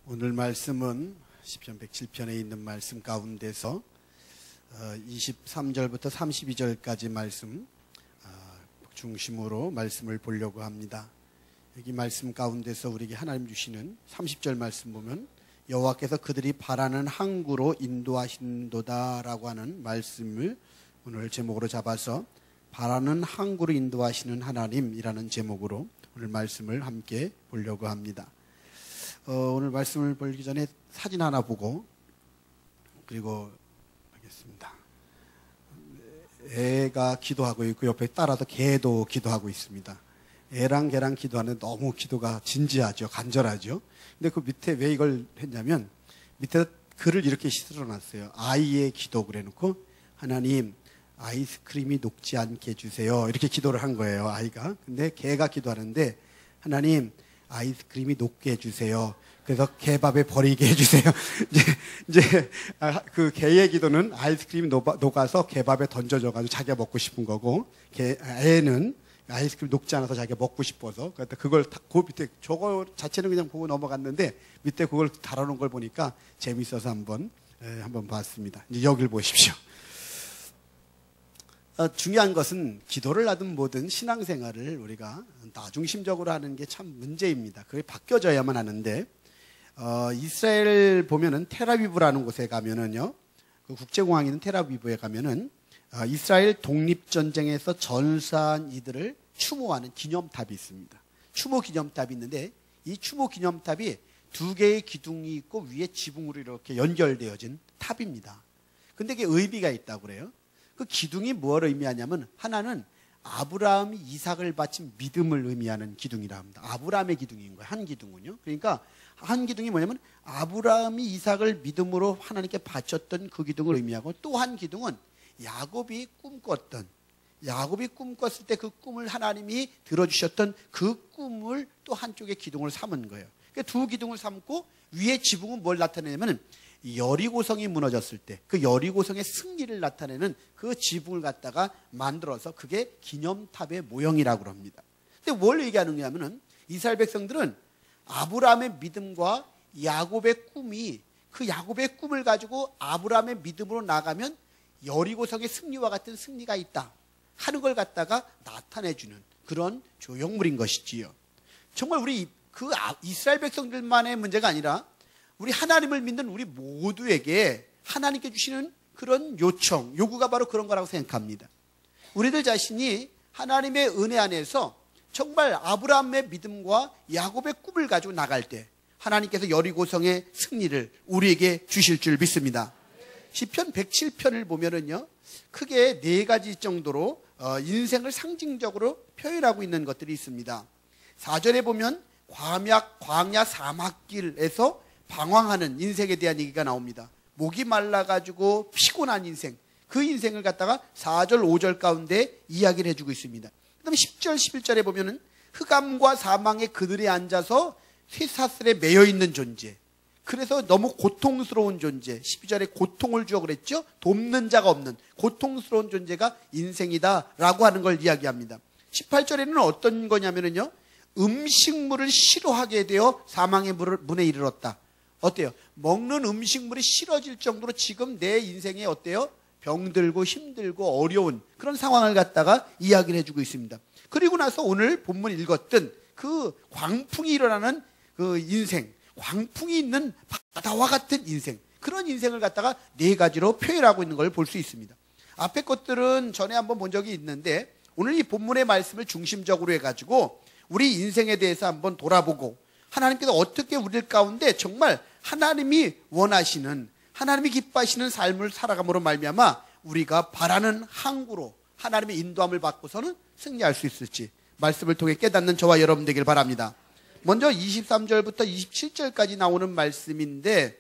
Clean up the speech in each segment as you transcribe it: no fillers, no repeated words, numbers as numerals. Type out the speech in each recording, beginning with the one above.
오늘 말씀은 시편 107편에 있는 말씀 가운데서 23절부터 32절까지 말씀 중심으로 말씀을 보려고 합니다. 여기 말씀 가운데서 우리에게 하나님 주시는 30절 말씀 보면 여호와께서 그들이 바라는 항구로 인도하신도다 라고 하는 말씀을 오늘 제목으로 잡아서 바라는 항구로 인도하시는 하나님이라는 제목으로 오늘 말씀을 함께 보려고 합니다. 오늘 말씀을 보기 전에 사진 하나 보고 그리고 하겠습니다. 애가 기도하고 있고 옆에 따라서 개도 기도하고 있습니다. 애랑 개랑 기도하는데 너무 기도가 진지하죠. 간절하죠. 근데 그 밑에 왜 이걸 했냐면 밑에 글을 이렇게 실어놨어요. 아이의 기도 그래놓고 하나님 아이스크림이 녹지 않게 해주세요. 이렇게 기도를 한 거예요. 아이가. 근데 개가 기도하는데 하나님 아이스크림이 녹게 해주세요. 그래서 개밥에 버리게 해주세요. 이제 그 개의 기도는 아이스크림이 녹아서 개밥에 던져져가지고 자기가 먹고 싶은 거고, 애는 아이스크림 녹지 않아서 자기가 먹고 싶어서, 그러니까 그걸 그 밑에 저거 자체는 그냥 보고 넘어갔는데 밑에 그걸 달아놓은 걸 보니까 재밌어서 한번 봤습니다. 이제 여길 보십시오. 중요한 것은 기도를 하든 뭐든 신앙생활을 우리가 나중심적으로 하는 게 참 문제입니다. 그게 바뀌어져야만 하는데, 이스라엘 보면은 텔아비브라는 곳에 가면은요, 그 국제공항이 있는 텔아비브에 가면은, 이스라엘 독립전쟁에서 전사한 이들을 추모하는 기념탑이 있습니다. 추모 기념탑이 있는데, 이 추모 기념탑이 두 개의 기둥이 있고 위에 지붕으로 이렇게 연결되어진 탑입니다. 근데 이게 의미가 있다고 그래요. 그 기둥이 뭘 의미하냐면 하나는 아브라함이 이삭을 바친 믿음을 의미하는 기둥이라 합니다. 아브라함의 기둥인 거예요. 한 기둥은요. 그러니까 한 기둥이 뭐냐면 아브라함이 이삭을 믿음으로 하나님께 바쳤던 그 기둥을 의미하고, 또 한 기둥은 야곱이 꿈꿨을 때 그 꿈을 하나님이 들어주셨던 그 꿈을 또 한쪽의 기둥을 삼은 거예요. 그러니까 두 기둥을 삼고 위에 지붕은 뭘 나타내냐면 여리고성이 무너졌을 때 그 여리고성의 승리를 나타내는 그 지붕을 갖다가 만들어서 그게 기념탑의 모형이라고 합니다. 근데 뭘 얘기하는 거냐면은 이스라엘 백성들은 아브라함의 믿음과 야곱의 꿈이, 그 야곱의 꿈을 가지고 아브라함의 믿음으로 나가면 여리고성의 승리와 같은 승리가 있다 하는 걸 갖다가 나타내주는 그런 조형물인 것이지요. 정말 우리 그 이스라엘 백성들만의 문제가 아니라 우리 하나님을 믿는 우리 모두에게 하나님께 주시는 그런 요구가 바로 그런 거라고 생각합니다. 우리들 자신이 하나님의 은혜 안에서 정말 아브라함의 믿음과 야곱의 꿈을 가지고 나갈 때 하나님께서 여리고성의 승리를 우리에게 주실 줄 믿습니다. 시편 107편을 보면은요, 크게 네 가지 정도로 인생을 상징적으로 표현하고 있는 것들이 있습니다. 4절에 보면 광야 사막길에서 방황하는 인생에 대한 얘기가 나옵니다. 목이 말라가지고 피곤한 인생, 그 인생을 갖다가 4절, 5절 가운데 이야기를 해주고 있습니다. 그 다음에 10절, 11절에 보면은 흑암과 사망에 그들이 앉아서 쇠사슬에 매여있는 존재, 그래서 너무 고통스러운 존재, 12절에 고통을 주어 그랬죠. 돕는 자가 없는 고통스러운 존재가 인생이다라고 하는 걸 이야기합니다. 18절에는 어떤 거냐면요, 음식물을 싫어하게 되어 사망의 문에 이르렀다. 어때요? 먹는 음식물이 싫어질 정도로 지금 내 인생에 어때요? 병들고 힘들고 어려운 그런 상황을 갖다가 이야기를 해주고 있습니다. 그리고 나서 오늘 본문 읽었던 그 광풍이 일어나는 그 인생, 광풍이 있는 바다와 같은 인생, 그런 인생을 갖다가 네 가지로 표현하고 있는 걸 볼 수 있습니다. 앞에 것들은 전에 한번 본 적이 있는데 오늘 이 본문의 말씀을 중심적으로 해가지고 우리 인생에 대해서 한번 돌아보고 하나님께서 어떻게 우리들 가운데 정말 하나님이 원하시는, 하나님이 기뻐하시는 삶을 살아감으로 말미암아 우리가 바라는 항구로 하나님의 인도함을 받고서는 승리할 수 있을지 말씀을 통해 깨닫는 저와 여러분 되길 바랍니다. 먼저 23절부터 27절까지 나오는 말씀인데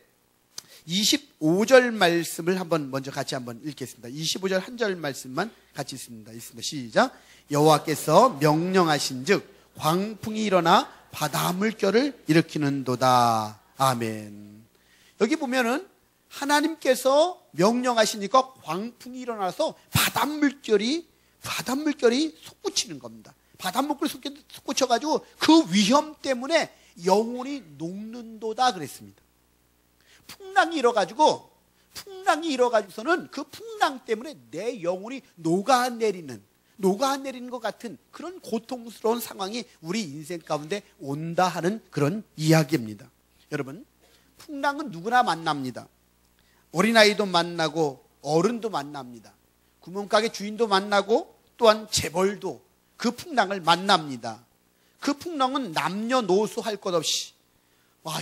25절 말씀을 먼저 같이 한번 읽겠습니다. 25절 한 절 말씀만 같이 읽습니다. 시작. 여호와께서 명령하신즉 광풍이 일어나 바다 물결을 일으키는도다. 아멘. 여기 보면은 하나님께서 명령하시니까 광풍이 일어나서 바닷물결이 솟구치는 겁니다. 바닷물결이 솟구쳐가지고 그 위험 때문에 영혼이 녹는도다 그랬습니다. 풍랑이 일어가지고서는 그 풍랑 때문에 내 영혼이 녹아내리는 것 같은 그런 고통스러운 상황이 우리 인생 가운데 온다 하는 그런 이야기입니다. 여러분, 풍랑은 누구나 만납니다. 어린아이도 만나고 어른도 만납니다. 구멍가게 주인도 만나고 또한 재벌도 그 풍랑을 만납니다. 그 풍랑은 남녀노소 할 것 없이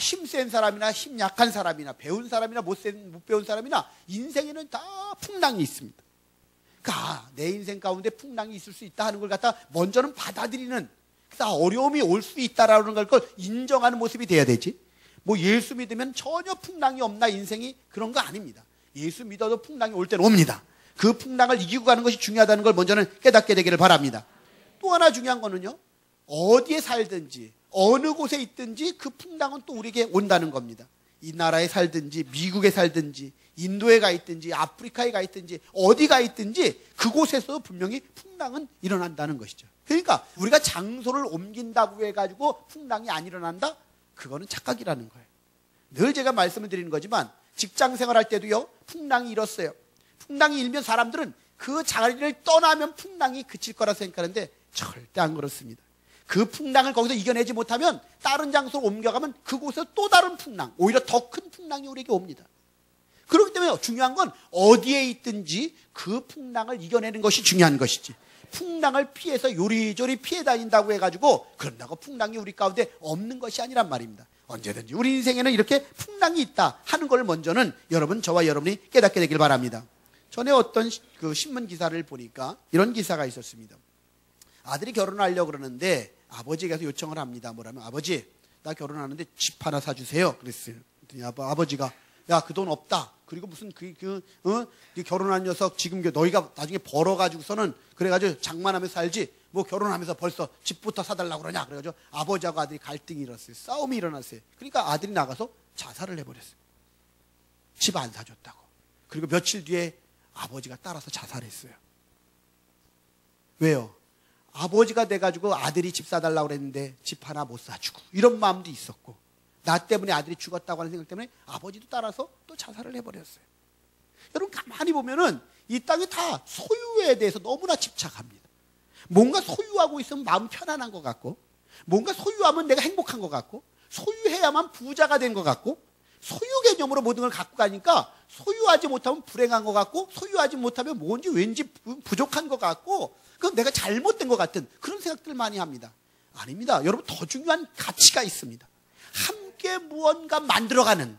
힘센 사람이나 힘 약한 사람이나 배운 사람이나 못 배운 사람이나 인생에는 다 풍랑이 있습니다. 그러니까 내 인생 가운데 풍랑이 있을 수 있다 하는 걸 갖다 먼저는 받아들이는, 어려움이 올 수 있다라는 걸 인정하는 모습이 돼야 되지. 예수 믿으면 전혀 풍랑이 없나 인생이, 그런 거 아닙니다. 예수 믿어도 풍랑이 올 때는 옵니다. 그 풍랑을 이기고 가는 것이 중요하다는 걸 먼저는 깨닫게 되기를 바랍니다. 또 하나 중요한 거는요, 어디에 살든지 어느 곳에 있든지 그 풍랑은 또 우리에게 온다는 겁니다. 이 나라에 살든지 미국에 살든지 인도에 가 있든지 아프리카에 가 있든지 어디 가 있든지 그곳에서도 분명히 풍랑은 일어난다는 것이죠. 그러니까 우리가 장소를 옮긴다고 해가지고 풍랑이 안 일어난다? 그거는 착각이라는 거예요. 늘 제가 말씀을 드리는 거지만 직장 생활할 때도요, 풍랑이 일었어요. 풍랑이 일면 사람들은 그 자리를 떠나면 풍랑이 그칠 거라 생각하는데 절대 안 그렇습니다. 그 풍랑을 거기서 이겨내지 못하면 다른 장소로 옮겨가면 그곳에서 또 다른 풍랑, 오히려 더 큰 풍랑이 우리에게 옵니다. 그렇기 때문에 중요한 건 어디에 있든지 그 풍랑을 이겨내는 것이 중요한 것이지, 풍랑을 피해서 요리조리 피해 다닌다고 해가지고 그런다고 풍랑이 우리 가운데 없는 것이 아니란 말입니다. 언제든지 우리 인생에는 이렇게 풍랑이 있다 하는 걸 먼저는 저와 여러분이 깨닫게 되길 바랍니다. 전에 어떤 그 신문 기사를 보니까 이런 기사가 있었습니다. 아들이 결혼하려고 그러는데 아버지가 요청을 합니다. 뭐라면, 아버지, 나 결혼하는데 집 하나 사주세요. 그랬어요. 아버지가, 야, 그 돈 없다. 그리고 무슨 결혼한 녀석 지금 너희가 나중에 벌어가지고서는 그래가지고 장만하면서 살지 결혼하면서 벌써 집부터 사달라고 그러냐. 그래가지고 아버지하고 아들이 갈등이 일어났어요. 싸움이 일어났어요. 그러니까 아들이 나가서 자살을 해버렸어요. 집 안 사줬다고. 그리고 며칠 뒤에 아버지가 따라서 자살했어요. 왜요? 아버지가 돼가지고 아들이 집 사달라고 그랬는데 집 하나 못 사주고, 이런 마음도 있었고, 나 때문에 아들이 죽었다고 하는 생각 때문에 아버지도 따라서 또 자살을 해버렸어요. 여러분, 가만히 보면은 이 땅이 다 소유에 대해서 너무나 집착합니다. 뭔가 소유하고 있으면 마음 편안한 것 같고, 뭔가 소유하면 내가 행복한 것 같고, 소유해야만 부자가 된 것 같고, 소유 개념으로 모든 걸 갖고 가니까 소유하지 못하면 불행한 것 같고, 소유하지 못하면 뭔지 왠지 부족한 것 같고, 그건 내가 잘못된 것 같은 그런 생각들 많이 합니다. 아닙니다. 여러분, 더 중요한 가치가 있습니다. 함께 무언가 만들어가는,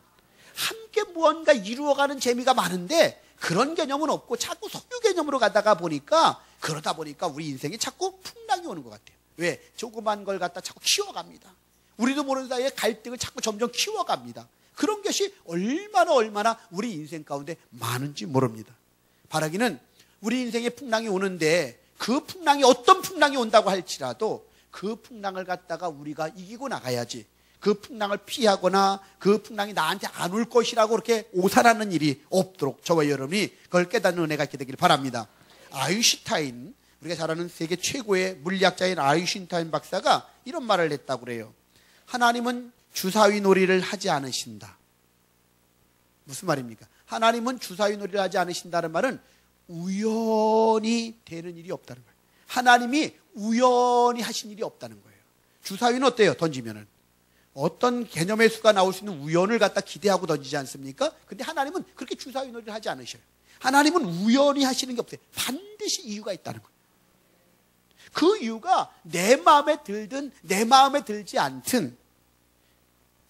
함께 무언가 이루어가는 재미가 많은데 그런 개념은 없고 자꾸 소유 개념으로 가다가 보니까, 그러다 보니까 우리 인생에 자꾸 풍랑이 오는 것 같아요. 왜? 조그만 걸 갖다 자꾸 키워갑니다. 우리도 모르는 사이에 갈등을 자꾸 점점 키워갑니다. 그런 것이 얼마나 우리 인생 가운데 많은지 모릅니다. 바라기는 우리 인생에 풍랑이 오는데 그 풍랑이 어떤 풍랑이 온다고 할지라도 그 풍랑을 갖다가 우리가 이기고 나가야지, 그 풍랑을 피하거나 그 풍랑이 나한테 안 올 것이라고 그렇게 오산하는 일이 없도록 저와 여러분이 그걸 깨닫는 은혜가 있게 되기를 바랍니다. 아인슈타인, 우리가 잘 아는 세계 최고의 물리학자인 아인슈타인 박사가 이런 말을 했다고 그래요. 하나님은 주사위 놀이를 하지 않으신다. 무슨 말입니까? 하나님은 주사위 놀이를 하지 않으신다는 말은 우연히 되는 일이 없다는 거예요. 하나님이 우연히 하신 일이 없다는 거예요. 주사위는 어때요? 던지면은 어떤 개념의 수가 나올 수 있는 우연을 갖다 기대하고 던지지 않습니까? 근데 하나님은 그렇게 주사위 놀이를 하지 않으셔요. 하나님은 우연히 하시는 게 없어요. 반드시 이유가 있다는 거예요. 그 이유가 내 마음에 들든 내 마음에 들지 않든,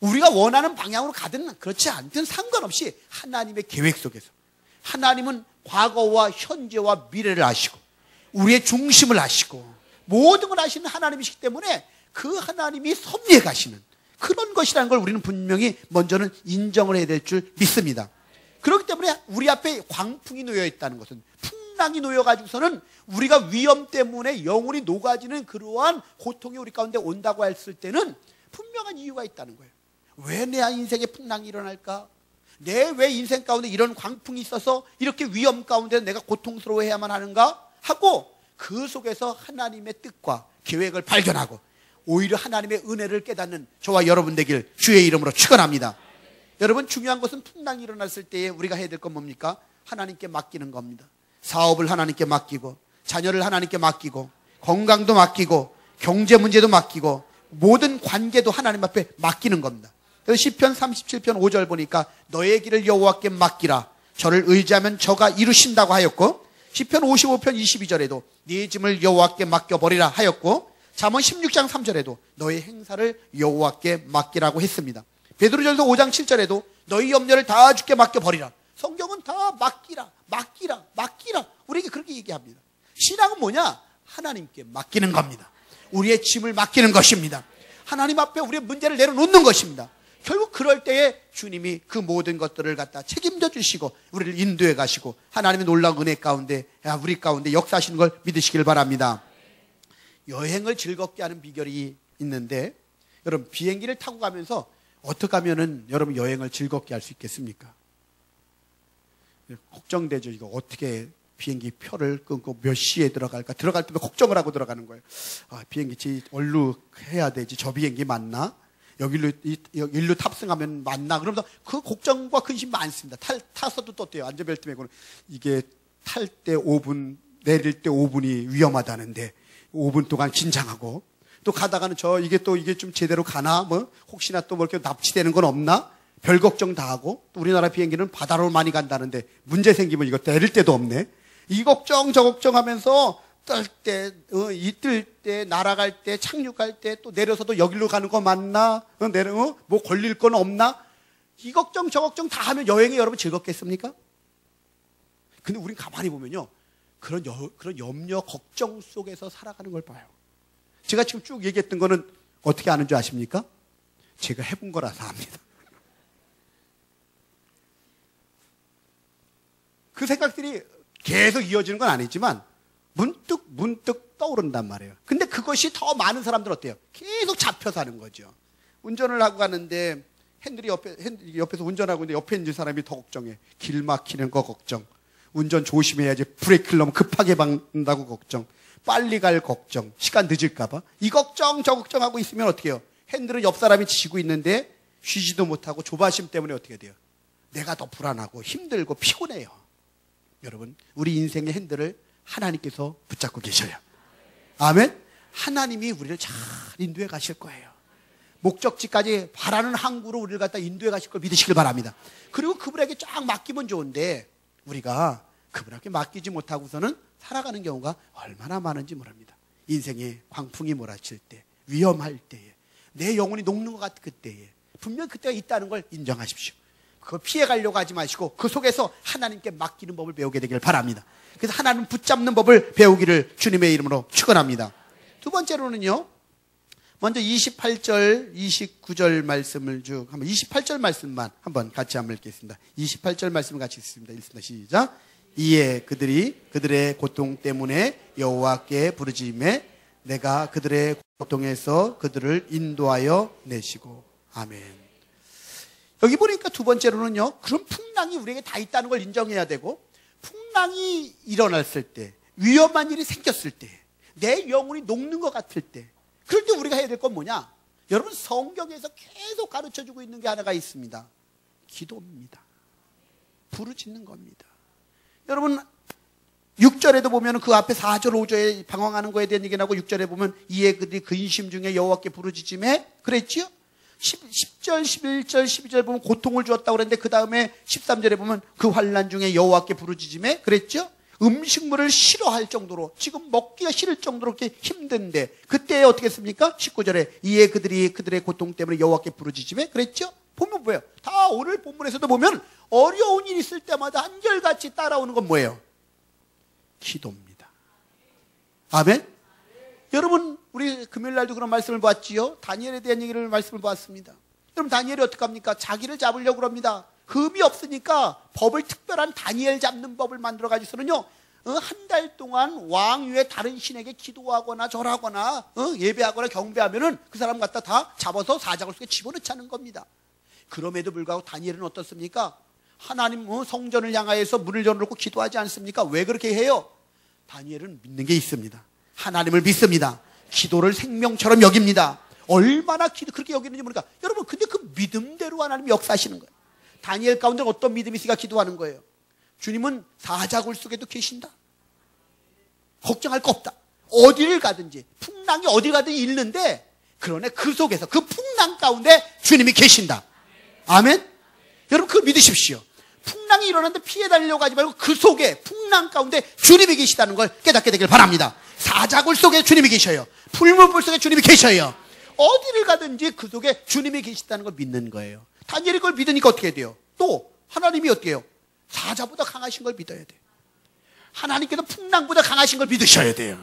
우리가 원하는 방향으로 가든 그렇지 않든 상관없이 하나님의 계획 속에서, 하나님은 과거와 현재와 미래를 아시고 우리의 중심을 아시고 모든 걸 아시는 하나님이시기 때문에 그 하나님이 섭리해 가시는 그런 것이라는 걸 우리는 분명히 먼저는 인정을 해야 될 줄 믿습니다. 그렇기 때문에 우리 앞에 광풍이 놓여 있다는 것은, 풍랑이 놓여가지고서는 우리가 위험 때문에 영혼이 녹아지는 그러한 고통이 우리 가운데 온다고 했을 때는 분명한 이유가 있다는 거예요. 왜 내 인생에 풍랑이 일어날까? 내 왜 인생 가운데 이런 광풍이 있어서 이렇게 위험 가운데 내가 고통스러워해야만 하는가? 하고 그 속에서 하나님의 뜻과 계획을 발견하고 오히려 하나님의 은혜를 깨닫는 저와 여러분 되길 주의 이름으로 축원합니다. 여러분, 중요한 것은 풍랑이 일어났을 때에 우리가 해야 될 건 뭡니까? 하나님께 맡기는 겁니다. 사업을 하나님께 맡기고, 자녀를 하나님께 맡기고, 건강도 맡기고, 경제 문제도 맡기고, 모든 관계도 하나님 앞에 맡기는 겁니다. 그래서 시편 37편 5절 보니까 너의 길을 여호와께 맡기라. 저를 의지하면 저가 이루신다고 하였고, 시편 55편 22절에도 네 짐을 여호와께 맡겨버리라 하였고, 잠언 16장 3절에도 너의 행사를 여호와께 맡기라고 했습니다. 베드로전서 5장 7절에도 너희 염려를 다 주께 맡겨버리라. 성경은 다 맡기라, 맡기라, 맡기라. 우리에게 그렇게 얘기합니다. 신앙은 뭐냐? 하나님께 맡기는 겁니다. 우리의 짐을 맡기는 것입니다. 하나님 앞에 우리의 문제를 내려놓는 것입니다. 결국 그럴 때에 주님이 그 모든 것들을 갖다 책임져 주시고 우리를 인도해 가시고 하나님의 놀라운 은혜 가운데, 우리 가운데 역사하시는 걸 믿으시길 바랍니다. 여행을 즐겁게 하는 비결이 있는데, 여러분, 비행기를 타고 가면서 어떻게 하면은 여러분 여행을 즐겁게 할 수 있겠습니까? 걱정되죠. 이거 어떻게 비행기 표를 끊고 몇 시에 들어갈까? 들어갈 때도 걱정을 하고 들어가는 거예요. 비행기 얼루 해야 되지. 저 비행기 맞나? 여기로 탑승하면 맞나? 그러면서 그 걱정과 근심이 많습니다. 타서도 또 어때요? 안전벨트 매고는 이게 탈 때 5분, 내릴 때 5분이 위험하다는데 5분 동안 긴장하고, 또 가다가는 이게 좀 제대로 가나? 뭐 혹시나 또 뭐 이렇게 납치되는 건 없나? 별 걱정 다 하고, 또 우리나라 비행기는 바다로 많이 간다는데 문제 생기면 이거 내릴 때도 없네. 이 걱정 저 걱정하면서 뜰 때, 이뜰 때, 날아갈 때, 착륙할 때, 또 내려서도 여기로 가는 거 맞나? 뭐 걸릴 건 없나? 이 걱정 저 걱정 다 하면 여행이 여러분 즐겁겠습니까? 근데 우린 가만히 보면요, 그런 염려, 걱정 속에서 살아가는 걸 봐요. 제가 지금 쭉 얘기했던 거는 어떻게 아는 줄 아십니까? 제가 해본 거라서 압니다. 그 생각들이 계속 이어지는 건 아니지만 문득 떠오른단 말이에요. 근데 그것이 더 많은 사람들은 어때요? 계속 잡혀 사는 거죠. 운전을 하고 가는데 핸들이 옆에서 운전하고 있는데 옆에 있는 사람이 더 걱정해. 길 막히는 거 걱정. 운전 조심해야지. 브레이크를 너무 급하게 밟는다고 걱정. 빨리 갈 걱정. 시간 늦을까봐. 이 걱정 저 걱정하고 있으면 어떻게 해요? 핸들은 옆 사람이 치고 있는데 쉬지도 못하고 조바심 때문에 어떻게 돼요? 내가 더 불안하고 힘들고 피곤해요. 여러분, 우리 인생의 핸들을 하나님께서 붙잡고 계셔요. 아멘. 하나님이 우리를 잘 인도해 가실 거예요. 목적지까지 바라는 항구로 우리를 갖다 인도해 가실 걸 믿으시길 바랍니다. 그리고 그분에게 쫙 맡기면 좋은데 우리가 그분에게 맡기지 못하고서는 살아가는 경우가 얼마나 많은지 모릅니다. 인생에 광풍이 몰아칠 때, 위험할 때에, 내 영혼이 녹는 것 같은 그때에 분명 그때가 있다는 걸 인정하십시오. 그걸 피해가려고 하지 마시고 그 속에서 하나님께 맡기는 법을 배우게 되길 바랍니다. 그래서 하나님 붙잡는 법을 배우기를 주님의 이름으로 축원합니다. 두 번째로는요, 먼저 28절, 29절 말씀을 쭉 한번 28절 말씀만 한번 같이 한번 읽겠습니다. 28절 말씀을 같이 읽습니다. 읽습니다. 시작. 이에 그들의 고통 때문에 여호와께 부르짖음에 내가 그들의 고통에서 그들을 인도하여 내시고. 아멘. 여기 보니까 두 번째로는요, 그런 풍랑이 우리에게 다 있다는 걸 인정해야 되고, 풍랑이 일어났을 때, 위험한 일이 생겼을 때, 내 영혼이 녹는 것 같을 때, 그럴 때 우리가 해야 될 건 뭐냐? 여러분, 성경에서 계속 가르쳐주고 있는 게 하나가 있습니다. 기도입니다. 부르짖는 겁니다. 여러분, 6절에도 보면 그 앞에 4절, 5절에 방황하는 거에 대한 얘기 나오고, 6절에 보면 이에 그들이 근심 중에 여호와께 부르짖음에 그랬지요? 10절, 11절, 12절 보면 고통을 주었다고 그랬는데 그 다음에 13절에 보면 그 환난 중에 여호와께 부르짖음에 그랬죠? 음식물을 싫어할 정도로, 지금 먹기가 싫을 정도로 이렇게 힘든데 그때 어떻게 했습니까? 19절에 이에 그들의 고통 때문에 여호와께 부르짖음에 그랬죠? 보면 뭐예요? 다 오늘 본문에서도 보면 어려운 일 있을 때마다 한결같이 따라오는 건 뭐예요? 기도입니다. 아멘? 여러분, 우리 금요일날도 그런 말씀을 봤지요? 다니엘에 대한 얘기를 말씀을 봤습니다. 그럼 다니엘이 어떡합니까? 자기를 잡으려고 그럽니다. 흠이 없으니까 법을, 특별한 다니엘 잡는 법을 만들어 가지고서는요, 한 달 동안 왕 위에 다른 신에게 기도하거나 절하거나 예배하거나 경배하면은 그 사람 갖다 다 잡아서 사자굴 속에 집어넣자는 겁니다. 그럼에도 불구하고 다니엘은 어떻습니까? 하나님 성전을 향하여서 문을 열어놓고 기도하지 않습니까? 왜 그렇게 해요? 다니엘은 믿는 게 있습니다. 하나님을 믿습니다. 기도를 생명처럼 여깁니다. 얼마나 그렇게 여기는지 모르니까. 여러분, 근데 그 믿음대로 하나님이 역사하시는 거예요. 다니엘 가운데 어떤 믿음이 있으니까 기도하는 거예요. 주님은 사자굴 속에도 계신다. 걱정할 거 없다. 어디를 가든지, 풍랑이 어디 가든지 있는데, 그러나 그 속에서, 그 풍랑 가운데 주님이 계신다. 아멘? 여러분, 그걸 믿으십시오. 풍랑이 일어났는데 피해 다니려고 하지 말고 그 속에, 풍랑 가운데 주님이 계시다는 걸 깨닫게 되길 바랍니다. 사자굴 속에 주님이 계셔요. 풀무불 속에 주님이 계셔요. 어디를 가든지 그 속에 주님이 계시다는 걸 믿는 거예요. 다니엘이 그걸 믿으니까 어떻게 돼요? 또 하나님이 어떻게 해요? 사자보다 강하신 걸 믿어야 돼요. 하나님께서 풍랑보다 강하신 걸 믿으셔야 돼요.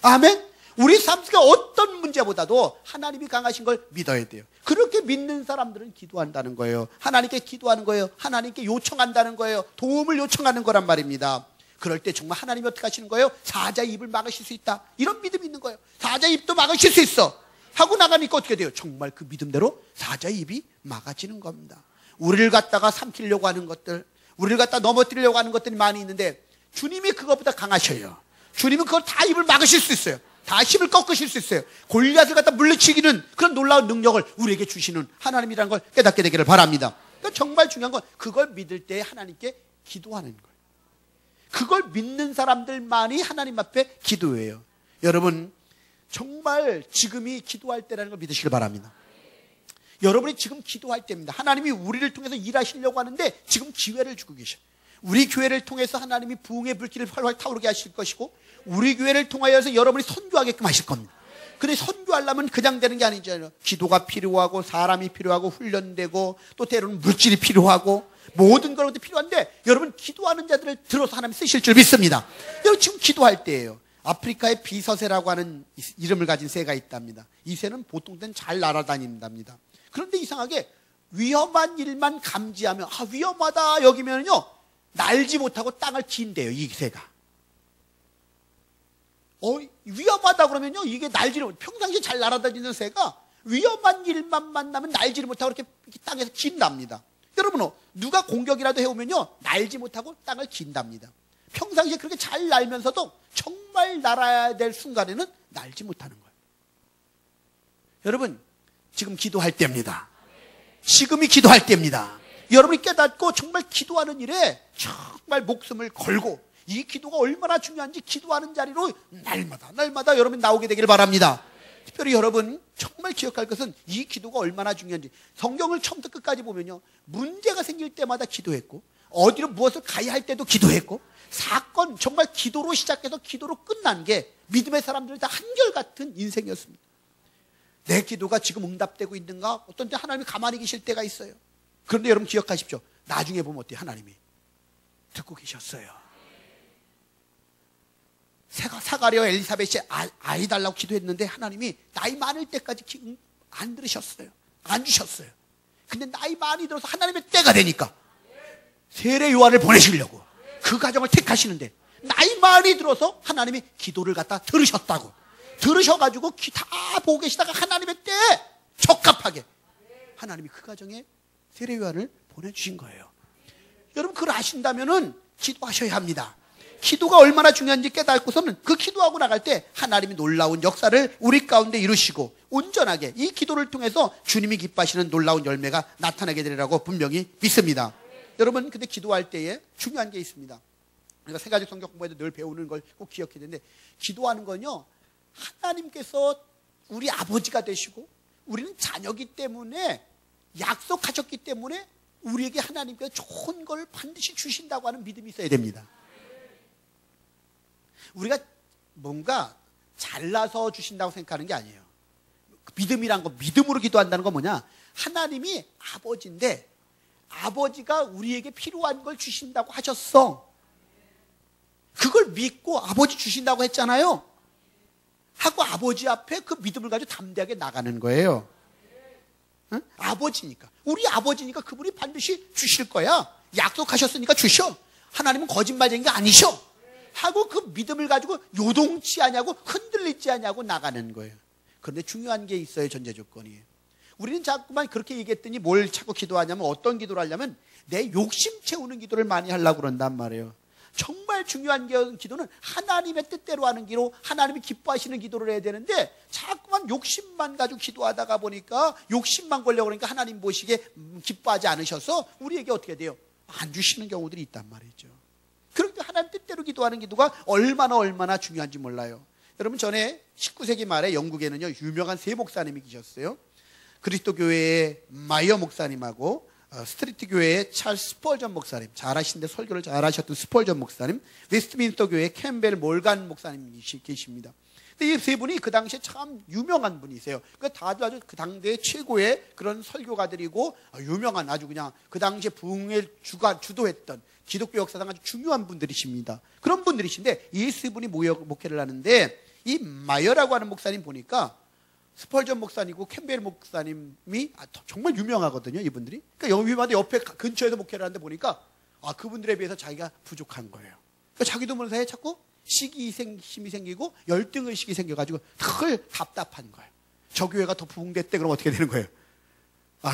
아멘? 우리 삶 속에 어떤 문제보다도 하나님이 강하신 걸 믿어야 돼요. 그렇게 믿는 사람들은 기도한다는 거예요. 하나님께 기도하는 거예요. 하나님께 요청한다는 거예요. 도움을 요청하는 거란 말입니다. 그럴 때 정말 하나님이 어떻게 하시는 거예요? 사자의 입을 막으실 수 있다. 이런 믿음이 있는 거예요. 사자의 입도 막으실 수 있어. 하고 나가니까 어떻게 돼요? 정말 그 믿음대로 사자의 입이 막아지는 겁니다. 우리를 갖다가 삼키려고 하는 것들, 우리를 갖다 넘어뜨리려고 하는 것들이 많이 있는데 주님이 그것보다 강하셔요. 주님은 그걸 다 입을 막으실 수 있어요. 다 힘을 꺾으실 수 있어요. 골리앗을 갖다 물리치기는 그런 놀라운 능력을 우리에게 주시는 하나님이라는 걸 깨닫게 되기를 바랍니다. 그러니까 정말 중요한 건 그걸 믿을 때 하나님께 기도하는 거예요. 그걸 믿는 사람들만이 하나님 앞에 기도해요. 여러분, 정말 지금이 기도할 때라는 걸 믿으시길 바랍니다. 여러분이 지금 기도할 때입니다. 하나님이 우리를 통해서 일하시려고 하는데 지금 기회를 주고 계셔요. 우리 교회를 통해서 하나님이 부흥의 불길을 활활 타오르게 하실 것이고, 우리 교회를 통하여서 여러분이 선교하게끔 하실 겁니다. 근데 선교하려면 그냥 되는 게 아니잖아요. 기도가 필요하고, 사람이 필요하고, 훈련되고, 또 때로는 물질이 필요하고, 모든 것들이 필요한데, 여러분 기도하는 자들을 들어서 하나님 쓰실 줄 믿습니다. 여러분 지금 기도할 때예요. 아프리카에 비서새라고 하는 이름을 가진 새가 있답니다. 이 새는 보통 때는 잘 날아다닌답니다. 그런데 이상하게 위험한 일만 감지하면, 위험하다 여기면요, 날지 못하고 땅을 긴대요, 이 새가. 위험하다 그러면요, 이게 날지를 못, 평상시에 잘 날아다니는 새가 위험한 일만 만나면 날지를 못하고 이렇게 땅에서 긴답니다. 여러분, 누가 공격이라도 해오면요, 날지 못하고 땅을 긴답니다. 평상시에 그렇게 잘 날면서도 정말 날아야 될 순간에는 날지 못하는 거예요. 여러분, 지금 기도할 때입니다. 지금이 기도할 때입니다. 여러분이 깨닫고 정말 기도하는 일에 정말 목숨을 걸고, 이 기도가 얼마나 중요한지 기도하는 자리로 날마다 여러분이 나오게 되기를 바랍니다. 특별히 여러분 정말 기억할 것은 이 기도가 얼마나 중요한지, 성경을 처음부터 끝까지 보면요, 문제가 생길 때마다 기도했고, 어디로 무엇을 가야 할 때도 기도했고, 사건 정말 기도로 시작해서 기도로 끝난 게 믿음의 사람들이 다 한결같은 인생이었습니다. 내 기도가 지금 응답되고 있는가? 어떤 때 하나님이 가만히 계실 때가 있어요. 그런데 여러분 기억하십시오. 나중에 보면 어때요? 하나님이 듣고 계셨어요. 사가랴와 엘리사벳이 아이 달라고 기도했는데 하나님이 나이 많을 때까지 안 들으셨어요. 안 주셨어요. 근데 나이 많이 들어서 하나님의 때가 되니까 세례 요한을 보내시려고 그 가정을 택하시는데, 나이 많이 들어서 하나님이 기도를 갖다 들으셨다고. 들으셔가지고 다 보고 계시다가 하나님의 때에 적합하게 하나님이 그 가정에 세례 요한을 보내주신 거예요. 여러분 그걸 아신다면은 기도하셔야 합니다. 기도가 얼마나 중요한지 깨닫고서는 그 기도하고 나갈 때 하나님이 놀라운 역사를 우리 가운데 이루시고, 온전하게 이 기도를 통해서 주님이 기뻐하시는 놀라운 열매가 나타나게 되리라고 분명히 믿습니다. 여러분 근데 기도할 때에 중요한 게 있습니다. 우리가 세가지 성경 공부에도 늘 배우는 걸 꼭 기억해야 되는데, 기도하는 건요, 하나님께서 우리 아버지가 되시고 우리는 자녀이기 때문에, 약속하셨기 때문에 우리에게 하나님께서 좋은 걸 반드시 주신다고 하는 믿음이 있어야 됩니다. 우리가 뭔가 잘나서 주신다고 생각하는 게 아니에요. 믿음이란 거, 믿음으로 기도한다는 건 뭐냐, 하나님이 아버지인데 아버지가 우리에게 필요한 걸 주신다고 하셨어. 그걸 믿고 아버지 주신다고 했잖아요 하고 아버지 앞에 그 믿음을 가지고 담대하게 나가는 거예요. 응? 아버지니까, 우리 아버지니까 그분이 반드시 주실 거야. 약속하셨으니까 주셔. 하나님은 거짓말쟁이가 아니셔 하고 그 믿음을 가지고 요동치 않냐고, 흔들리지 않냐고 나가는 거예요. 그런데 중요한 게 있어요. 전제 조건이. 우리는 자꾸만 그렇게 얘기했더니 뭘 자꾸 기도하냐면, 어떤 기도를 하려면 내 욕심 채우는 기도를 많이 하려고 그런단 말이에요. 정말 중요한 기도는 하나님의 뜻대로 하는 기도, 하나님이 기뻐하시는 기도를 해야 되는데 자꾸만 욕심만 가지고 기도하다가 보니까 욕심만 걸려고 그러니까 하나님 보시기에 기뻐하지 않으셔서 우리에게 어떻게 돼요? 안 주시는 경우들이 있단 말이죠. 그러니까 하나님 뜻대로 기도하는 기도가 얼마나 중요한지 몰라요. 여러분, 전에 19세기 말에 영국에는요 유명한 세 목사님이 계셨어요. 그리스도 교회의 마이어 목사님하고 스트리트 교회의 찰스 스펄전 목사님, 잘하시는데 설교를 잘하셨던 스펄전 목사님, 웨스트민스터 교회의 캠벨 몰간 목사님이 계십니다. 근데 이 세 분이 그 당시에 참 유명한 분이세요. 그러니까 다들 아주 그 당대의 최고의 그런 설교가들이고 유명한 아주 그냥 그 당시에 부흥을 주도했던 기독교 역사상 아주 중요한 분들이십니다. 그런 분들이신데 이 세 분이 목회를 하는데 이 마이어라고 하는 목사님 보니까 스펄전 목사님이고 캠벨 목사님이 정말 유명하거든요, 이분들이. 그러니까 여기마다 옆에 근처에서 목회를 하는데 보니까 그분들에 비해서 자기가 부족한 거예요. 그러니까 자기도 모르는 사이에 자꾸 시기심이 생기고 열등의식이 생겨가지고 늘 답답한 거예요. 저 교회가 더 부흥됐대 그러면 어떻게 되는 거예요?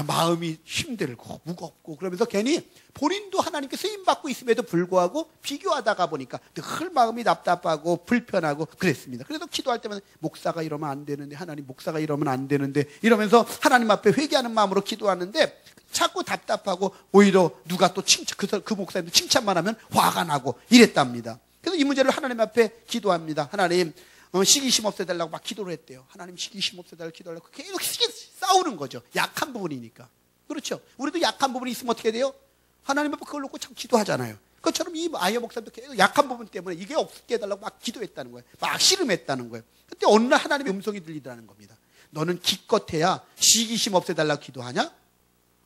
마음이 힘들고 무겁고 그러면서 괜히 본인도 하나님께 쓰임받고 있음에도 불구하고 비교하다가 보니까 늘 마음이 답답하고 불편하고 그랬습니다. 그래서 기도할 때마다 목사가 이러면 안 되는데, 하나님 목사가 이러면 안 되는데 이러면서 하나님 앞에 회개하는 마음으로 기도하는데 자꾸 답답하고 오히려 누가 또 그 목사님도 칭찬만 하면 화가 나고 이랬답니다. 그래서 이 문제를 하나님 앞에 기도합니다. 하나님 시기심 없애달라고 막 기도를 했대요. 하나님 시기심 없애달라고 기도하려고 계속 싸우는 거죠. 약한 부분이니까. 그렇죠. 우리도 약한 부분이 있으면 어떻게 돼요? 하나님 앞에 그걸 놓고 참 기도하잖아요. 그것처럼 이 아이어 목사님도 계속 약한 부분 때문에 이게 없게 해달라고 막 기도했다는 거예요. 막 씨름했다는 거예요. 그때 어느 날 하나님의 음성이 들리더라는 겁니다. 너는 기껏해야 시기심 없애달라고 기도하냐?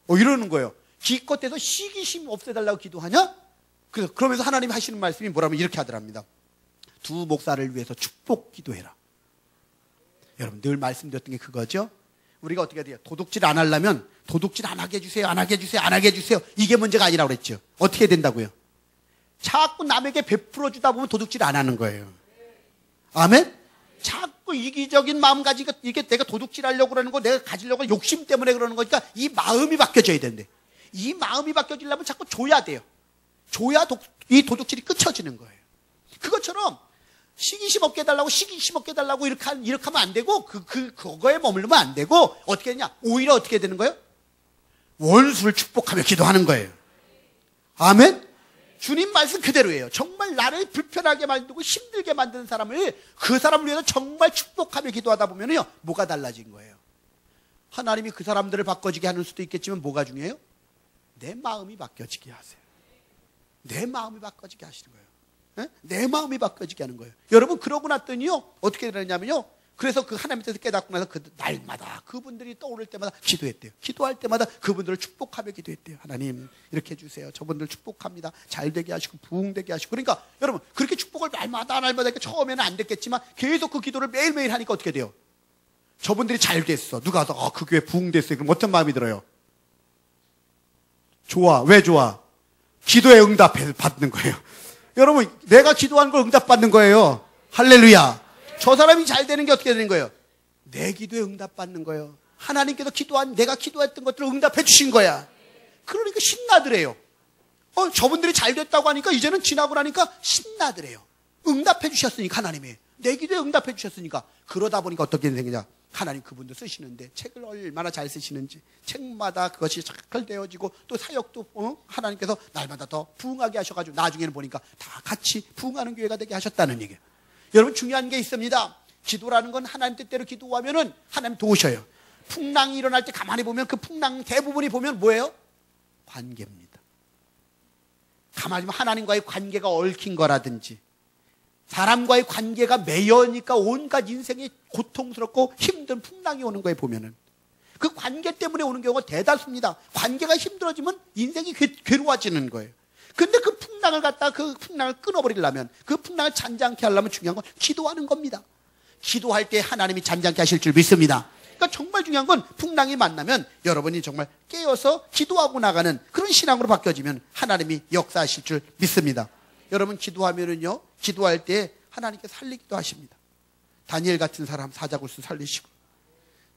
이러는 거예요. 기껏해서 시기심 없애달라고 기도하냐? 그러면서 하나님이 하시는 말씀이 뭐라면 이렇게 하더랍니다. 두 목사를 위해서 축복 기도해라. 여러분 늘 말씀드렸던 게 그거죠. 우리가 어떻게 해야 돼요? 도둑질 안 하려면 도둑질 안 하게 해주세요. 안 하게 해주세요. 안 하게 해주세요. 이게 문제가 아니라고 그랬죠. 어떻게 된다고요? 자꾸 남에게 베풀어 주다 보면 도둑질 안 하는 거예요. 아멘? 자꾸 이기적인 마음 가지고 이게 내가 도둑질 하려고 그러는 거, 내가 가지려고 욕심 때문에 그러는 거니까 이 마음이 바뀌어져야 되는데 이 마음이 바뀌어지려면 자꾸 줘야 돼요. 줘야 이 도둑질이 끊어지는 거예요. 그것처럼 시기심 없게 해달라고 시기심 없게 해달라고 이렇게 하면 안 되고 그거에 머물르면 안 되고 어떻게 되냐? 오히려 어떻게 되는 거예요? 원수를 축복하며 기도하는 거예요. 아멘? 주님 말씀 그대로예요. 정말 나를 불편하게 만들고 힘들게 만드는 사람을 그 사람을 위해서 정말 축복하며 기도하다 보면요 뭐가 달라진 거예요? 하나님이 그 사람들을 바꿔지게 하는 수도 있겠지만 뭐가 중요해요? 내 마음이 바뀌어지게 하세요. 내 마음이 바꿔지게 하시는 거예요. 내 마음이 바뀌어지게 하는 거예요. 여러분 그러고 났더니요 어떻게 되냐면요 그래서 그 하나님 뜻을 깨닫고 나서 그 날마다 그분들이 떠오를 때마다 기도했대요. 기도할 때마다 그분들을 축복하며 기도했대요. 하나님 이렇게 해주세요. 저분들 축복합니다. 잘 되게 하시고 부흥되게 하시고. 그러니까 여러분 그렇게 축복을 날마다 하니까 처음에는 안 됐겠지만 계속 그 기도를 매일매일 하니까 어떻게 돼요? 저분들이 잘 됐어. 누가 와서 그 교회 부흥됐어요. 그럼 어떤 마음이 들어요? 좋아. 왜 좋아? 기도에 응답을 받는 거예요. 여러분 내가 기도한 걸 응답받는 거예요. 할렐루야. 저 사람이 잘 되는 게 어떻게 되는 거예요? 내 기도에 응답받는 거예요. 하나님께서 내가 기도했던 것들을 응답해 주신 거야. 그러니까 신나더래요. 저분들이 잘 됐다고 하니까 이제는 지나고 나니까 신나더래요. 응답해 주셨으니까 하나님이 내 기도에 응답해 주셨으니까. 그러다 보니까 어떻게 되느냐? 하나님 그분도 쓰시는데 책을 얼마나 잘 쓰시는지 책마다 그것이 잘 되어지고 또 사역도 하나님께서 날마다 더 부흥하게 하셔가지고 나중에는 보니까 다 같이 부흥하는 교회가 되게 하셨다는 얘기예요. 여러분 중요한 게 있습니다. 기도라는 건 하나님 뜻대로 기도하면은 하나님 도우셔요. 풍랑이 일어날 때 가만히 보면 그 풍랑 대부분이 보면 뭐예요? 관계입니다. 가만히 보면 하나님과의 관계가 얽힌 거라든지 사람과의 관계가 매여니까 온갖 인생이 고통스럽고 힘든 풍랑이 오는 거에 보면은 그 관계 때문에 오는 경우가 대다수입니다. 관계가 힘들어지면 인생이 괴로워지는 거예요. 근데 그 풍랑을 갖다가 그 풍랑을 끊어버리려면 그 풍랑을 잔잔케 하려면 중요한 건 기도하는 겁니다. 기도할 때 하나님이 잔잔케 하실 줄 믿습니다. 그러니까 정말 중요한 건 풍랑이 만나면 여러분이 정말 깨어서 기도하고 나가는 그런 신앙으로 바뀌어지면 하나님이 역사하실 줄 믿습니다. 여러분 기도하면은요 기도할 때 하나님께 살리기도 하십니다. 다니엘 같은 사람 사자굴수 살리시고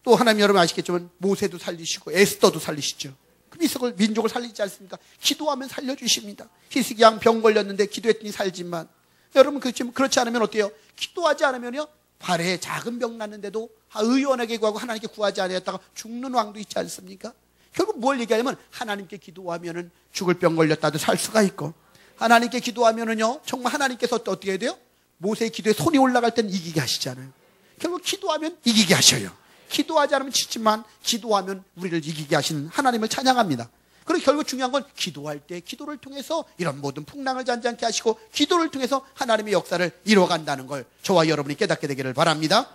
또 하나님 여러분 아시겠지만 모세도 살리시고 에스더도 살리시죠. 그럼 민족을 살리지 않습니까? 기도하면 살려주십니다. 희식이 양 병 걸렸는데 기도했더니 살지만, 여러분 그렇지 않으면 어때요? 기도하지 않으면요, 발에 작은 병 났는데도 의원에게 구하고 하나님께 구하지 않았다가 죽는 왕도 있지 않습니까? 결국 뭘 얘기하냐면, 하나님께 기도하면은 죽을 병 걸렸다도 살 수가 있고, 하나님께 기도하면은요, 정말 하나님께서 어떻게 해야 돼요? 모세의 기도에 손이 올라갈 땐 이기게 하시잖아요. 결국 기도하면 이기게 하셔요. 기도하지 않으면 지지만, 기도하면 우리를 이기게 하시는 하나님을 찬양합니다. 그리고 결국 중요한 건, 기도할 때 기도를 통해서 이런 모든 풍랑을 잔잔케 하시고, 기도를 통해서 하나님의 역사를 이루어간다는 걸 저와 여러분이 깨닫게 되기를 바랍니다.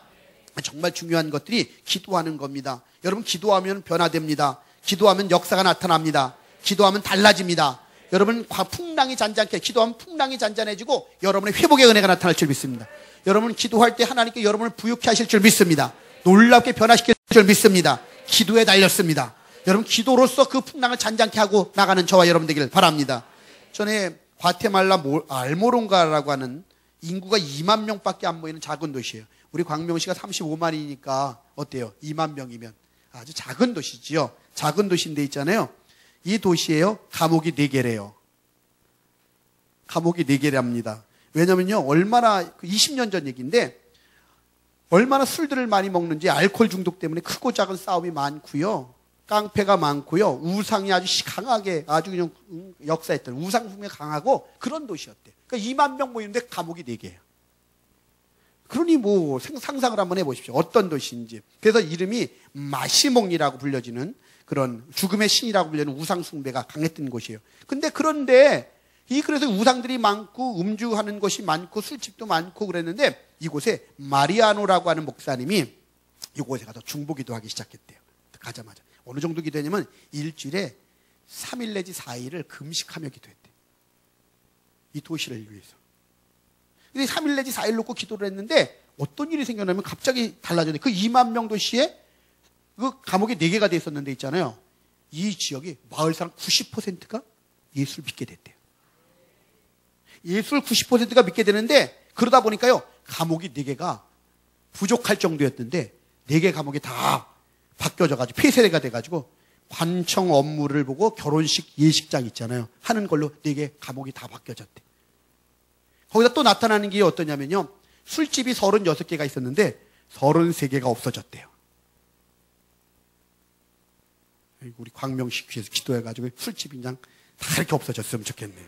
정말 중요한 것들이 기도하는 겁니다. 여러분, 기도하면 변화됩니다. 기도하면 역사가 나타납니다. 기도하면 달라집니다. 여러분, 풍랑이 잔잔케, 기도하면 풍랑이 잔잔해지고 여러분의 회복의 은혜가 나타날 줄 믿습니다. 여러분, 기도할 때 하나님께 여러분을 부유케 하실 줄 믿습니다. 놀랍게 변화시킬 줄 믿습니다. 기도에 달렸습니다. 여러분, 기도로서 그 풍랑을 잔잔케 하고 나가는 저와 여러분 되기를 바랍니다. 전에 과테말라 알모론가라고 하는 인구가 2만 명밖에 안 모이는 작은 도시예요. 우리 광명시가 35만이니까 어때요? 2만 명이면 아주 작은 도시지요. 작은 도시인데 있잖아요. 이 도시에요, 감옥이 4개래요. 감옥이 4개랍니다. 왜냐면요, 얼마나, 20년 전 얘기인데, 얼마나 술들을 많이 먹는지 알코올 중독 때문에 크고 작은 싸움이 많고요. 깡패가 많고요. 우상이 아주 강하게, 아주 그냥 역사했던 우상숭배 강하고 그런 도시였대. 그러니까 2만 명 모이는데 감옥이 4개예요. 그러니 뭐 상상을 한번 해보십시오. 어떤 도시인지. 그래서 이름이 마시몽이라고 불려지는, 그런 죽음의 신이라고 불리는 우상숭배가 강했던 곳이에요. 그런데 그래서 우상들이 많고 음주하는 곳이 많고 술집도 많고 그랬는데, 이곳에 마리아노라고 하는 목사님이 이곳에 가서 중보기도 하기 시작했대요. 가자마자 어느 정도 기도했냐면 일주일에 3일 내지 4일을 금식하며 기도했대요. 이 도시를 위해서. 근데 3일 내지 4일 놓고 기도를 했는데 어떤 일이 생겨나면 갑자기 달라졌는데, 그 2만 명 도시에 그 감옥이 4개가 돼 있었는데 있잖아요. 이 지역이 마을 사람 90%가 예수를 믿게 됐대요. 예수를 90%가 믿게 되는데, 그러다 보니까요, 감옥이 4개가 부족할 정도였는데 4개 감옥이 다 바뀌어져가지고 폐쇄가 돼가지고 관청 업무를 보고 결혼식 예식장 있잖아요, 하는 걸로 4개 감옥이 다 바뀌어졌대. 거기다 또 나타나는 게 어떠냐면요, 술집이 36개가 있었는데 33개가 없어졌대요. 우리 광명시 귀에서 기도해가지고 술집이 그냥 다 이렇게 없어졌으면 좋겠네요.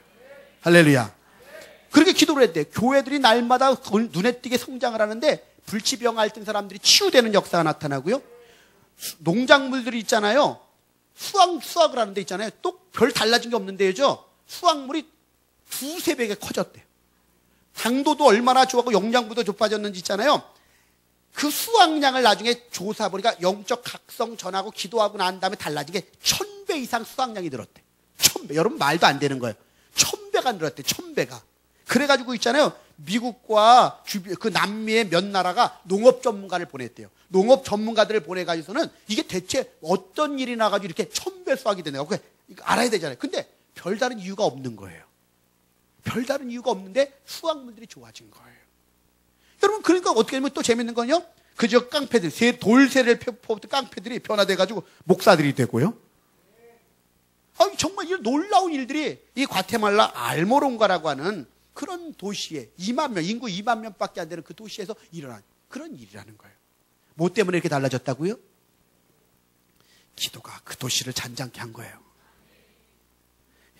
할렐루야. 그렇게 기도를 했대. 교회들이 날마다 눈에 띄게 성장을 하는데, 불치병 앓던 사람들이 치유되는 역사가 나타나고요. 농작물들이 있잖아요. 수확을 하는 데 있잖아요. 또 별 달라진 게 없는데요. 수확물이 2~3배가 커졌대요. 당도도 얼마나 좋았고 영양분도 높아졌는지 있잖아요. 그 수확량을 나중에 조사 보니까 영적 각성 전하고 기도하고 난 다음에 달라진 게 1000배 이상 수확량이 늘었대. 1000배. 여러분, 말도 안 되는 거예요. 1000배가 늘었대. 1000배가. 그래가지고 있잖아요, 미국과 그 남미의 몇 나라가 농업 전문가를 보냈대요. 농업 전문가들을 보내가지고서는 이게 대체 어떤 일이 나가지고 이렇게 1000배 수확이 되는가, 그거 알아야 되잖아요. 근데 별다른 이유가 없는 거예요. 별다른 이유가 없는데 수확물들이 좋아진 거예요. 여러분, 그러니까 어떻게 하면 또 재밌는 건요, 그 지역 깡패들, 돌쇠를 퍼붓던 깡패들이 변화돼가지고 목사들이 되고요. 정말 이 놀라운 일들이 이 과테말라 알모론가라고 하는 그런 도시에 2만 명, 인구 2만 명밖에 안 되는 그 도시에서 일어난 그런 일이라는 거예요. 뭐 때문에 이렇게 달라졌다고요? 기도가 그 도시를 잔잔케 한 거예요.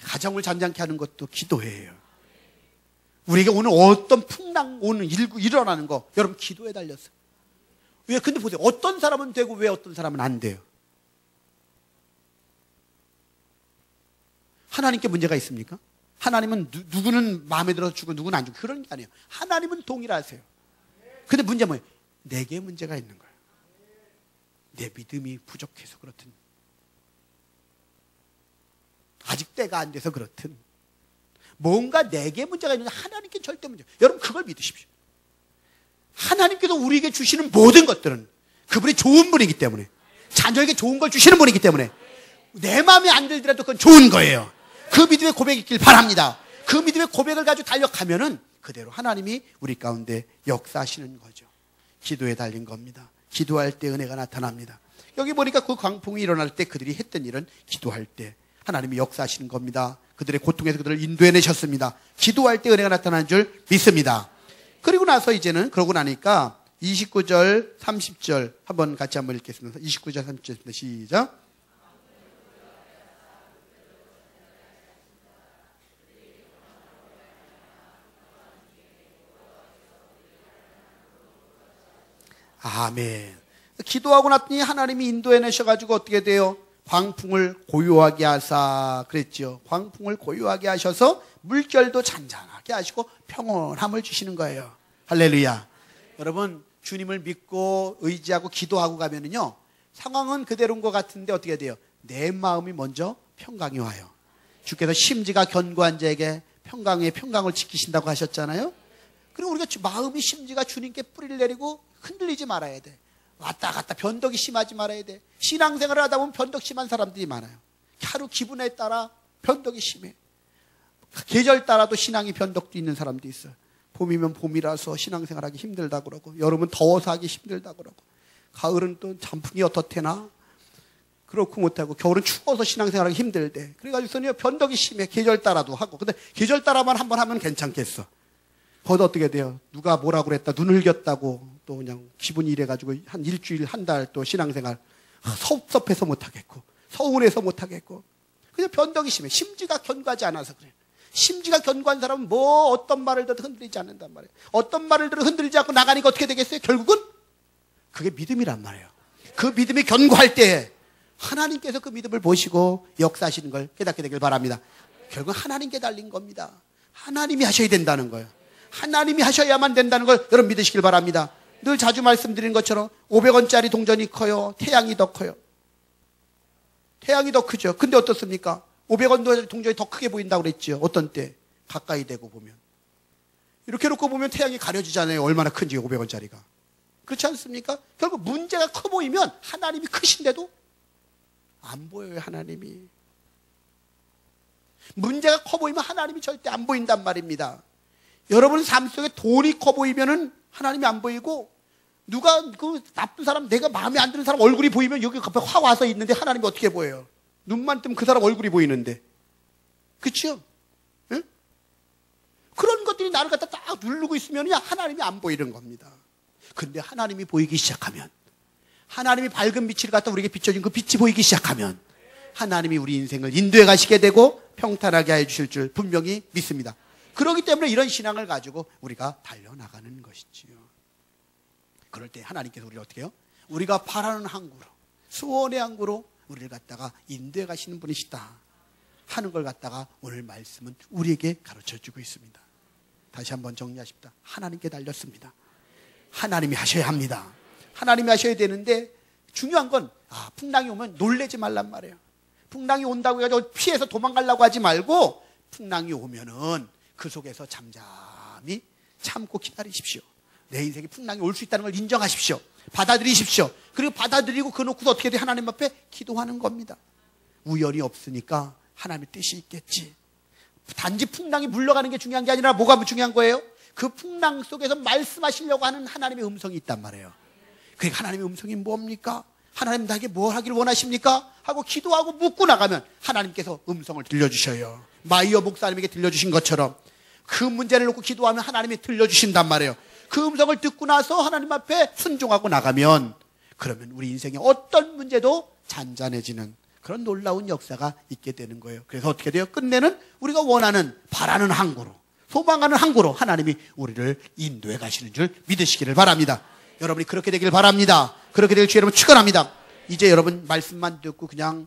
가정을 잔잔케 하는 것도 기도예요. 우리에게 오늘 어떤 풍랑 오늘 일어나는 거, 여러분 기도에 달렸어요. 왜? 근데 보세요. 어떤 사람은 되고 왜 어떤 사람은 안 돼요? 하나님께 문제가 있습니까? 하나님은 누구는 마음에 들어서 주고 누구는 안 주고 그런 게 아니에요. 하나님은 동일하세요. 근데 문제는 뭐예요? 내게 문제가 있는 거예요. 내 믿음이 부족해서 그렇든, 아직 때가 안 돼서 그렇든, 뭔가 내게 문제가 있는데 하나님께 절대 문제. 여러분, 그걸 믿으십시오. 하나님께서 우리에게 주시는 모든 것들은 그분이 좋은 분이기 때문에, 자녀에게 좋은 걸 주시는 분이기 때문에 내 마음에 안 들더라도 그건 좋은 거예요. 그 믿음의 고백이 있길 바랍니다. 그 믿음의 고백을 가지고 달려가면은 그대로 하나님이 우리 가운데 역사하시는 거죠. 기도에 달린 겁니다. 기도할 때 은혜가 나타납니다. 여기 보니까 그 광풍이 일어날 때 그들이 했던 일은 기도할 때 하나님이 역사하시는 겁니다. 그들의 고통에서 그들을 인도해내셨습니다. 기도할 때 은혜가 나타나는 줄 믿습니다. 그리고 나서 이제는 그러고 나니까 29절, 30절 한번 같이 한번 읽겠습니다. 29절, 30절 시작. 아멘. 기도하고 났더니 하나님이 인도해내셔가지고 어떻게 돼요? 광풍을 고요하게 하사 그랬죠. 광풍을 고요하게 하셔서 물결도 잔잔하게 하시고 평온함을 주시는 거예요. 할렐루야. 여러분 주님을 믿고 의지하고 기도하고 가면은요 상황은 그대로인 것 같은데 어떻게 돼요? 내 마음이 먼저 평강이 와요. 주께서 심지가 견고한 자에게 평강을 지키신다고 하셨잖아요. 그리고 우리가 마음이 심지가 주님께 뿌리를 내리고 흔들리지 말아야 돼. 왔다 갔다 변덕이 심하지 말아야 돼. 신앙생활을 하다 보면 변덕 심한 사람들이 많아요. 하루 기분에 따라 변덕이 심해. 계절 따라도 신앙이 변덕도 있는 사람도 있어요. 봄이면 봄이라서 신앙생활하기 힘들다 그러고, 여름은 더워서 하기 힘들다 그러고, 가을은 또 단풍이 어떻대나 그렇고 못하고, 겨울은 추워서 신앙생활하기 힘들대. 그래가지고서 변덕이 심해. 계절 따라도 하고. 근데 계절 따라만 한번 하면 괜찮겠어. 거기서 어떻게 돼요? 누가 뭐라고 그랬다, 눈을 겼다고 또 그냥 기분이 이래가지고 한 일주일, 한 달 또 신앙생활 섭섭해서 못하겠고, 서운해서 못하겠고, 그냥 변덕이 심해. 심지가 견고하지 않아서 그래. 심지가 견고한 사람은 뭐 어떤 말을 들어도 흔들리지 않는단 말이에요. 어떤 말을 들어도 흔들리지 않고 나가니까 어떻게 되겠어요? 결국은 그게 믿음이란 말이에요. 그 믿음이 견고할 때 하나님께서 그 믿음을 보시고 역사하시는 걸 깨닫게 되길 바랍니다. 결국 하나님께 달린 겁니다. 하나님이 하셔야 된다는 거예요. 하나님이 하셔야만 된다는 걸 여러분 믿으시길 바랍니다. 늘 자주 말씀드리는 것처럼 500원짜리 동전이 커요? 태양이 더 커요? 태양이 더 크죠. 근데 어떻습니까? 500원 동전이 더 크게 보인다고 그랬죠. 어떤 때? 가까이 대고 보면. 이렇게 놓고 보면 태양이 가려지잖아요. 얼마나 큰지 500원짜리가. 그렇지 않습니까? 결국 문제가 커 보이면 하나님이 크신데도 안 보여요. 하나님이. 문제가 커 보이면 하나님이 절대 안 보인단 말입니다. 여러분 삶 속에 돈이 커 보이면은 하나님이 안 보이고, 누가 그 나쁜 사람, 내가 마음에 안 드는 사람 얼굴이 보이면 여기 갑자기 확 와서 있는데 하나님이 어떻게 보여요? 눈만 뜨면 그 사람 얼굴이 보이는데. 그렇죠? 응? 그런 것들이 나를 갖다 딱 누르고 있으면 하나님이 안 보이는 겁니다. 근데 하나님이 보이기 시작하면, 하나님이 밝은 빛을 갖다 우리에게 비춰준 그 빛이 보이기 시작하면 하나님이 우리 인생을 인도해 가시게 되고 평탄하게 해 주실 줄 분명히 믿습니다. 그렇기 때문에 이런 신앙을 가지고 우리가 달려나가는 것이지요. 그럴 때 하나님께서 우리를 어떻게 해요? 우리가 바라는 항구로, 소원의 항구로 우리를 갖다가 인도해 가시는 분이시다 하는 걸 갖다가 오늘 말씀은 우리에게 가르쳐주고 있습니다. 다시 한번 정리하십니다. 하나님께 달렸습니다. 하나님이 하셔야 합니다. 하나님이 하셔야 되는데, 중요한 건 풍랑이 오면 놀래지 말란 말이에요. 풍랑이 온다고 해가지고 피해서 도망가려고 하지 말고, 풍랑이 오면은 그 속에서 잠잠히 참고 기다리십시오. 내 인생에 풍랑이 올 수 있다는 걸 인정하십시오. 받아들이십시오. 그리고 받아들이고 그 놓고서 어떻게 돼? 하나님 앞에 기도하는 겁니다. 우연이 없으니까 하나님의 뜻이 있겠지. 단지 풍랑이 물러가는 게 중요한 게 아니라 뭐가 중요한 거예요? 그 풍랑 속에서 말씀하시려고 하는 하나님의 음성이 있단 말이에요. 그러니까 하나님의 음성이 뭡니까? 하나님 나에게 뭘 하기를 원하십니까? 하고 기도하고 묻고 나가면 하나님께서 음성을 들려주셔요. 마이어 목사님에게 들려주신 것처럼 그 문제를 놓고 기도하면 하나님이 들려주신단 말이에요. 그 음성을 듣고 나서 하나님 앞에 순종하고 나가면, 그러면 우리 인생에 어떤 문제도 잔잔해지는 그런 놀라운 역사가 있게 되는 거예요. 그래서 어떻게 돼요? 끝내는 우리가 원하는, 바라는 항구로, 소망하는 항구로 하나님이 우리를 인도해 가시는 줄 믿으시기를 바랍니다. 여러분이 그렇게 되길 바랍니다. 그렇게 될 주의 이름을 축원합니다. 이제 여러분 말씀만 듣고 그냥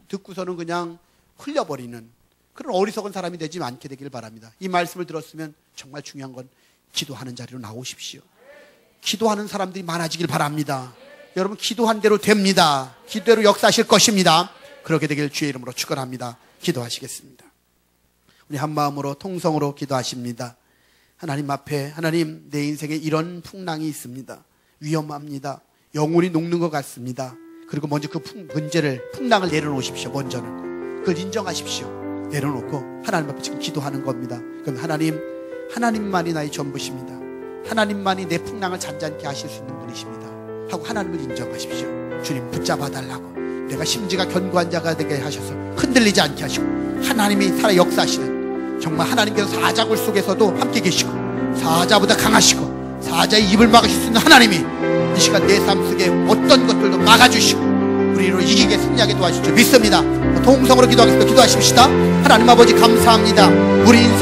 듣고서는 그냥 흘려버리는 그런 어리석은 사람이 되지 않게 되길 바랍니다. 이 말씀을 들었으면 정말 중요한 건 기도하는 자리로 나오십시오. 기도하는 사람들이 많아지길 바랍니다. 여러분 기도한 대로 됩니다. 기도대로 역사하실 것입니다. 그렇게 되길 주의 이름으로 축원합니다. 기도하시겠습니다. 우리 한 마음으로 통성으로 기도하십니다. 하나님 앞에, 하나님 내 인생에 이런 풍랑이 있습니다. 위험합니다. 영혼이 녹는 것 같습니다. 그리고 먼저 그 문제를, 풍랑을 내려놓으십시오. 먼저는 그걸 인정하십시오. 내려놓고 하나님 앞에 지금 기도하는 겁니다. 그럼 하나님만이 나의 전부십니다. 하나님만이 내 풍랑을 잔잔케 하실 수 있는 분이십니다 하고 하나님을 인정하십시오. 주님 붙잡아 달라고, 내가 심지가 견고한 자가 되게 하셔서 흔들리지 않게 하시고, 하나님이 살아 역사하시는, 정말 하나님께서 사자굴 속에서도 함께 계시고 사자보다 강하시고 사자의 입을 막으실 수 있는 하나님이 이 시간 내 삶 속에 어떤 것들도 막아주시고 우리로 이기게 승리하게 도와주시죠. 믿습니다. 동성으로 기도하겠습니다. 기도하십시다. 하나님 아버지 감사합니다. 우리 인생